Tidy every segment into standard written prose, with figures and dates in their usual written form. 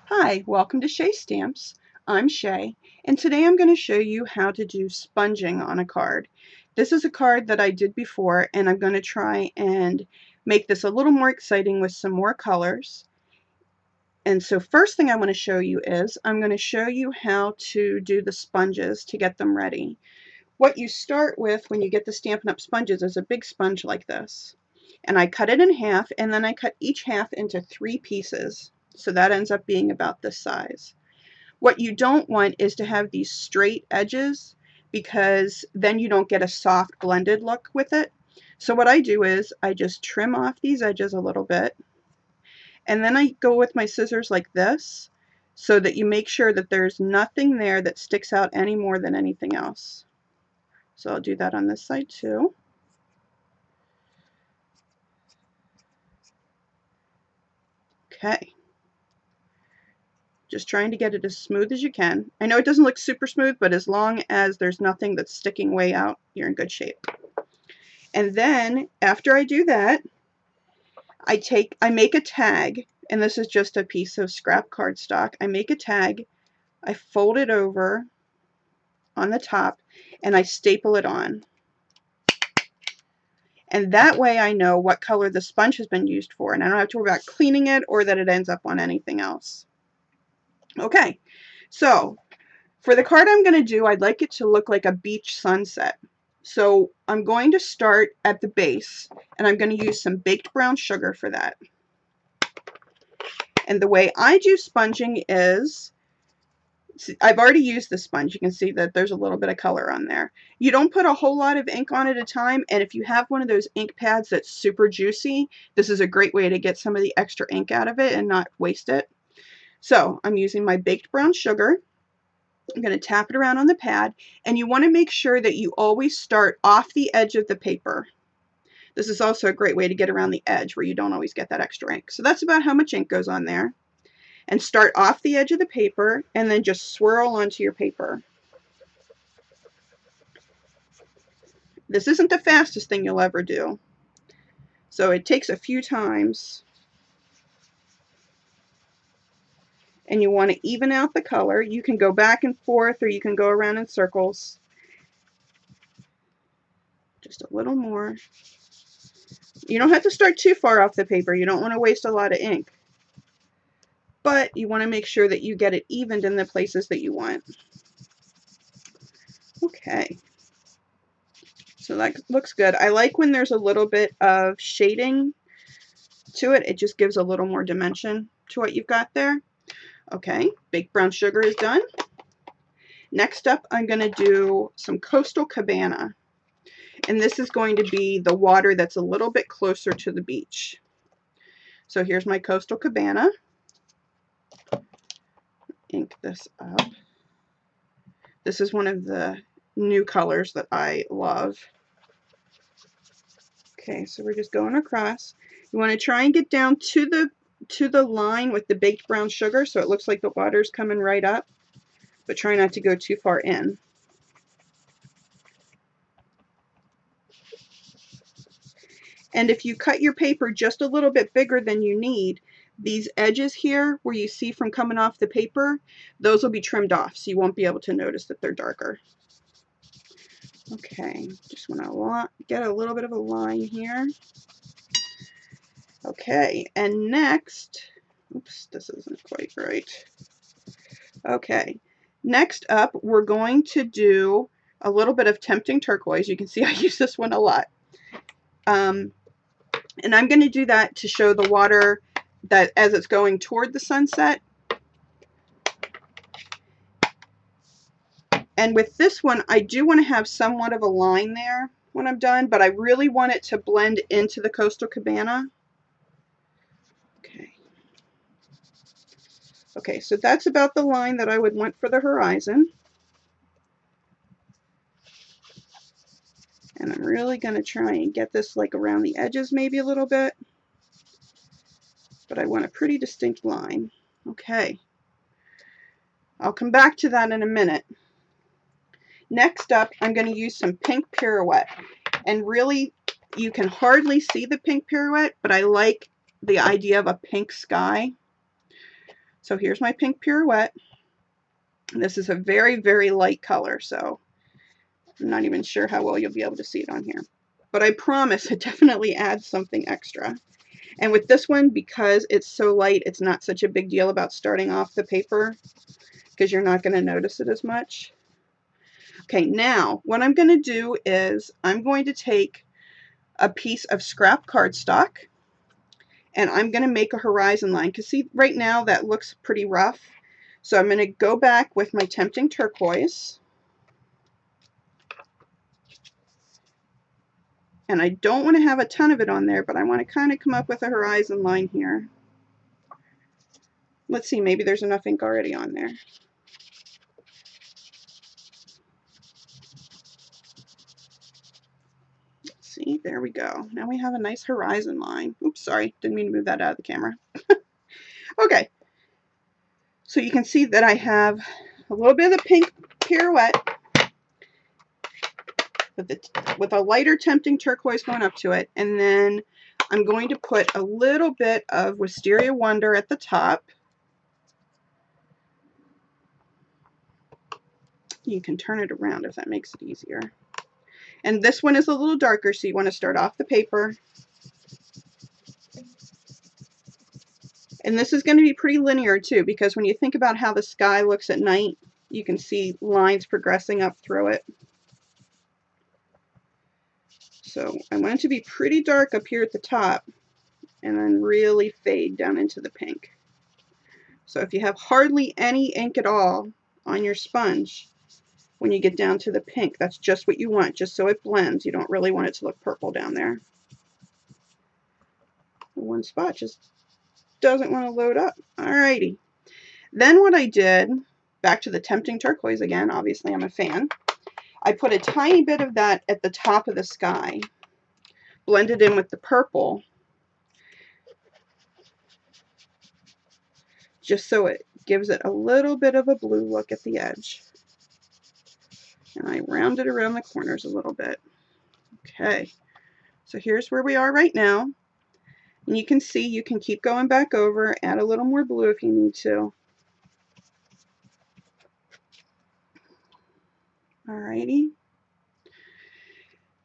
Hi, welcome to Shay Stamps. I'm Shay, and today I'm going to show you how to do sponging on a card. This is a card that I did before, and I'm going to try and make this a little more exciting with some more colors. And so first thing I want to show you is I'm going to show you how to do the sponges to get them ready. What you start with when you get the Stampin' Up! Sponges is a big sponge like this. And I cut it in half, and then I cut each half into 3 pieces. So that ends up being about this size. What you don't want is to have these straight edges, because then you don't get a soft blended look with it. So what I do is I just trim off these edges a little bit, and then I go with my scissors like this so that you make sure that there's nothing there that sticks out any more than anything else. So I'll do that on this side too. Okay. Just trying to get it as smooth as you can. I know it doesn't look super smooth, but as long as there's nothing that's sticking way out, you're in good shape. And then after I do that, I make a tag, and this is just a piece of scrap cardstock. I make a tag, I fold it over on the top, and I staple it on. And that way I know what color the sponge has been used for, and I don't have to worry about cleaning it or that it ends up on anything else. Okay, so for the card I'm going to do, I'd like it to look like a beach sunset. So I'm going to start at the base, and I'm going to use some baked brown sugar for that. And the way I do sponging is, I've already used the sponge. You can see that there's a little bit of color on there. You don't put a whole lot of ink on at a time, and if you have one of those ink pads that's super juicy, this is a great way to get some of the extra ink out of it and not waste it. So I'm using my baked brown sugar. I'm going to tap it around on the pad, and you want to make sure that you always start off the edge of the paper. This is also a great way to get around the edge where you don't always get that extra ink. So that's about how much ink goes on there. And start off the edge of the paper, and then just swirl onto your paper. This isn't the fastest thing you'll ever do, so it takes a few times. And you want to even out the color. You can go back and forth, or you can go around in circles. Just a little more. You don't have to start too far off the paper. You don't want to waste a lot of ink. But you want to make sure that you get it evened in the places that you want. Okay. So that looks good. I like when there's a little bit of shading to it. It just gives a little more dimension to what you've got there. Okay, baked brown sugar is done. Next up, I'm going to do some Coastal Cabana. And this is going to be the water that's a little bit closer to the beach. So here's my Coastal Cabana. Ink this up. This is one of the new colors that I love. Okay, so we're just going across. You want to try and get down to the line with the baked brown sugar, so it looks like the water's coming right up, but try not to go too far in. And if you cut your paper just a little bit bigger than you need, these edges here where you see from coming off the paper, those will be trimmed off, so you won't be able to notice that they're darker. Okay, just want to get a little bit of a line here. Okay, and next, oops, this isn't quite right. Okay, next up, we're going to do a little bit of Tempting Turquoise. You can see I use this one a lot. And I'm going to do that to show the water that as it's going toward the sunset. And with this one, I do want to have somewhat of a line there when I'm done, but I really want it to blend into the Coastal Cabana. Okay, so that's about the line that I would want for the horizon. And I'm really going to try and get this like around the edges maybe a little bit. But I want a pretty distinct line. Okay. I'll come back to that in a minute. Next up, I'm going to use some pink Pirouette. And really, you can hardly see the pink Pirouette, but I like the idea of a pink sky. So here's my pink Pirouette. This is a very, very light color, so I'm not even sure how well you'll be able to see it on here. But I promise it definitely adds something extra. And with this one, because it's so light, it's not such a big deal about starting off the paper because you're not going to notice it as much. Okay, now what I'm going to do is I'm going to take a piece of scrap cardstock and I'm going to make a horizon line, because see, right now that looks pretty rough. So I'm going to go back with my Tempting Turquoise. And I don't want to have a ton of it on there, but I want to kind of come up with a horizon line here. Let's see, maybe there's enough ink already on there. Let's see, there we go. Now we have a nice horizon line. Oops, sorry, didn't mean to move that out of the camera. Okay, so you can see that I have a little bit of the pink Pirouette with a lighter Tempting Turquoise going up to it, and then I'm going to put a little bit of Wisteria Wonder at the top. You can turn it around if that makes it easier. And this one is a little darker, so you want to start off the paper. And this is going to be pretty linear too, because when you think about how the sky looks at night, you can see lines progressing up through it. So I want it to be pretty dark up here at the top and then really fade down into the pink. So if you have hardly any ink at all on your sponge, when you get down to the pink, that's just what you want, just so it blends. You don't really want it to look purple down there. One spot just doesn't want to load up. Alrighty. Then what I did, back to the Tempting Turquoise again, obviously I'm a fan, I put a tiny bit of that at the top of the sky, blended in with the purple, just so it gives it a little bit of a blue look at the edge. And I round it around the corners a little bit. Okay, so here's where we are right now. And you can see you can keep going back over, add a little more blue if you need to. Alrighty.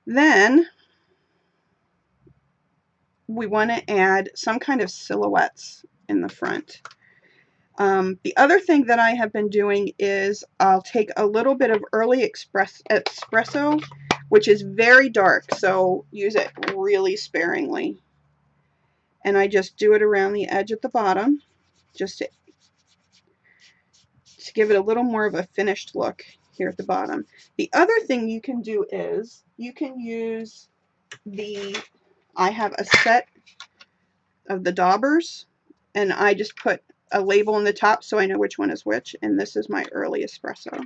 Then we want to add some kind of silhouettes in the front. The other thing that I have been doing is I'll take a little bit of early espresso, which is very dark, so use it really sparingly. And I just do it around the edge at the bottom, just to give it a little more of a finished look here at the bottom. The other thing you can do is you can use I have a set of the daubers, and I just put a label in the top so I know which one is which, and this is my early espresso.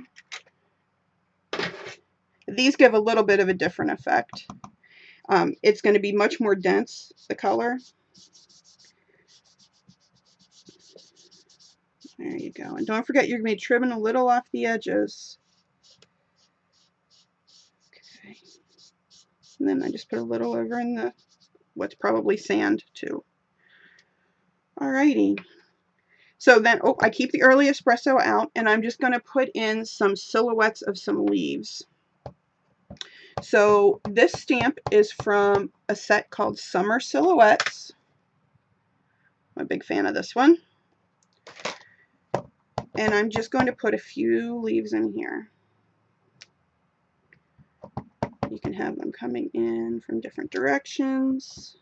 These give a little bit of a different effect. It's going to be much more dense, the color. There you go. And don't forget, you're going to be trimming a little off the edges. Okay. And then I just put a little over in the, what's probably sand too. Alrighty. So then, oh, I keep the early espresso out, and I'm just going to put in some silhouettes of some leaves. So this stamp is from a set called Summer Silhouettes. I'm a big fan of this one. And I'm just going to put a few leaves in here. You can have them coming in from different directions.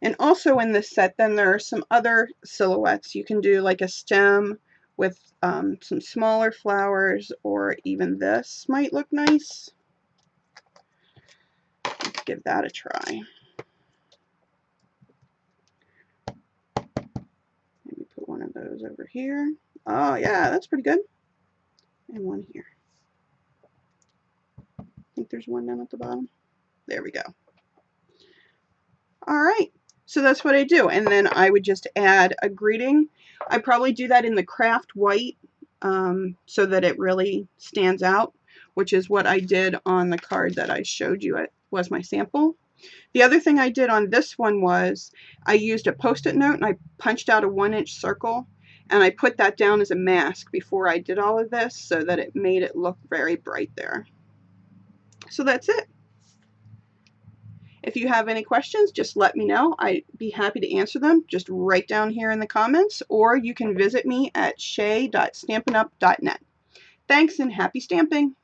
And also in this set, then there are some other silhouettes. You can do like a stem with some smaller flowers, or even this might look nice. Let's give that a try. Maybe put one of those over here. Oh yeah, that's pretty good. And one here. I think there's one down at the bottom. There we go. All right. So that's what I do, and then I would just add a greeting. I probably do that in the craft white so that it really stands out, which is what I did on the card that I showed you. It was my sample. The other thing I did on this one was I used a Post-it note and I punched out a 1-inch circle, and I put that down as a mask before I did all of this so that it made it look very bright there. So that's it. If you have any questions, just let me know. I'd be happy to answer them. Just write down here in the comments, or you can visit me at shay.stampinup.net. Thanks and happy stamping!